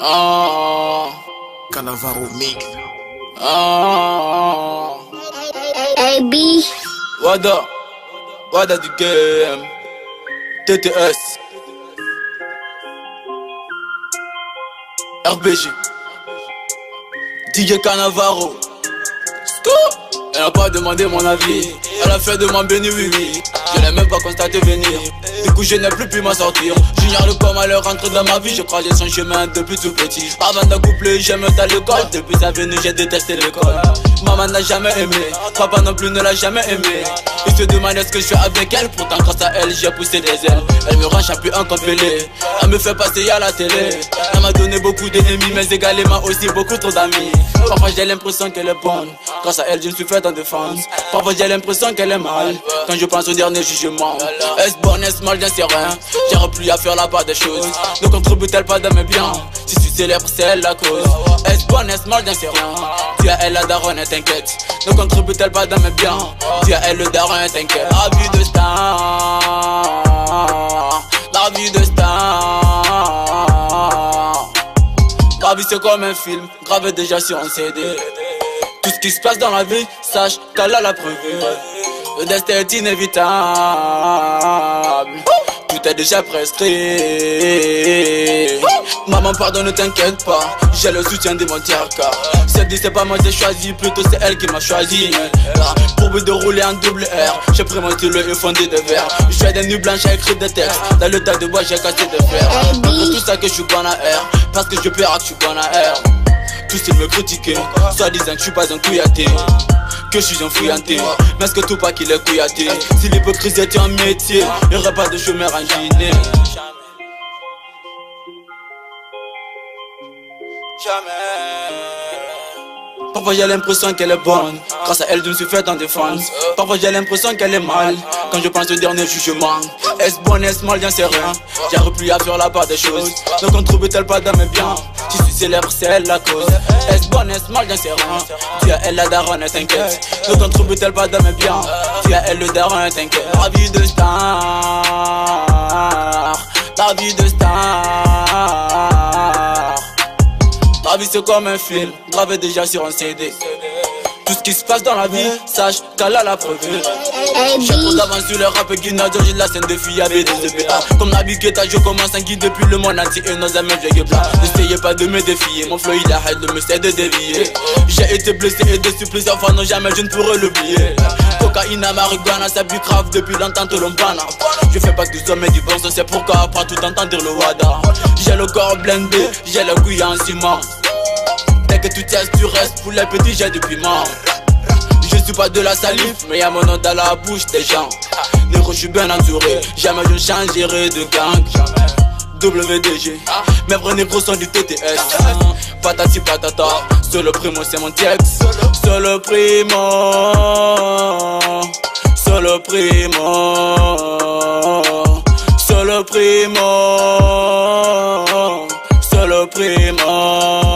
Ah, Cannavaro Mix. ah, Hey B, Wada du game, TTS, RBG, DJ Cannavaro. Elle n'a pas demandé mon avis, elle a fait de moi béni oui oui. Je l'ai même pas constaté venir, du coup je n'ai plus pu m'en sortir. J'ignore comment elle rentre dans ma vie, je croisais son chemin depuis tout petit. Avant d'accoupler j'aime à l'école, depuis sa venue j'ai détesté l'école. Maman n'a jamais aimé, papa non plus ne l'a jamais aimé. Il se demande ce que je fais avec elle, pourtant grâce à elle j'ai poussé des ailes. Elle me rend champion comme Pelé, elle me fait passer à la télé. Elle m'a donné beaucoup d'ennemis mais également aussi beaucoup trop d'amis. Parfois j'ai l'impression qu'elle est bonne, grâce à elle je me suis fait en défense. Parfois j'ai l'impression qu'elle est mal, quand je pense au dernier jugement. Est-ce bonne, est-ce mal, j'en sais rien. J'arrive plus à faire la part des choses. Ne contribue-t-elle pas dans mes biens? Si tu célèbres c'est elle la cause. Est-ce bonne, est-ce mal, j'en sais rien. Dis à elle la daronne et t'inquiète. Ne contribue-t-elle pas dans mes biens? Dis à elle le daron et t'inquiète. La vie de star, la vie de star. La vie c'est comme un film, gravé déjà sur un CD. Tout ce qui se passe dans la vie, sache qu'elle a la preuve. Le destin est inévitable, tout est déjà prescrit. Maman pardon ne t'inquiète pas, j'ai le soutien de mon tiers-cas. Celle dit c'est pas moi j'ai choisi, plutôt c'est elle qui m'a choisi. Pour me dérouler en double R, j'ai pris mon stylo et fondé de verre. Je fais des nuits blanches à écrire des textes, dans le tas de bois j'ai cassé des fer. Malgré tout ça que je suis bon à R, parce que je perds que je suis bon à R. Tous ils me critiquaient, soit disant que je suis pas un couillaté, que je suis un fouillanté, mais est-ce que tout pas qu'il est couillaté? Si l'hypocrisie était un métier, il n'y aurait pas de chômeur en Guinée. Jamais. Parfois j'ai l'impression qu'elle est bonne, grâce à elle je me suis fait en défense. Parfois j'ai l'impression qu'elle est mal, quand je pense au dernier jugement. Est-ce bonne, est-ce mal, j'en sais rien. J'arrive plus à faire la part des choses. Ne contribue-t-elle pas dans mes biens? Si tu célèbres c'est elle la cause. Est-ce bonne, est-ce mal, j'en sais rien. Dis à elle la daronne et t'inquiète. Ne contribue-t-elle pas dans mes biens? Dis à elle le daron et t'inquiète. La vie de star, la vie de star. La vie c'est comme un film, gravé déjà sur un CD. Tout ce qui se passe dans la vie, sache qu'elle a la preuve. J'ai trop d'avance sur le rap guinado, j'ai la scène de filles avec des EPA. Comme la biguetta, je commence un guide depuis le monde entier et nos amis je plat. N'essayez pas de me défier, mon flow il arrête de me céder de dévier. J'ai été blessé et déçu plusieurs fois, non jamais je ne pourrai l'oublier. Cocaïne, marijuana, ça bu grave depuis longtemps tout l'ompana. Je fais pas que du sommet du bon sens, c'est pourquoi après tout entendre le wada. J'ai le corps blindé, j'ai le couille en ciment. Dès que tu testes, tu restes pour les petits jets de piment. Je suis pas de la salive, mais y'a mon nom dans la bouche des gens. Négro, je suis bien entouré, jamais je changerai de gang. WDG, mes vrais négros sont du TTS. Patati patata, solo primo c'est mon texte. Solo primo, solo primo, solo primo, solo primo.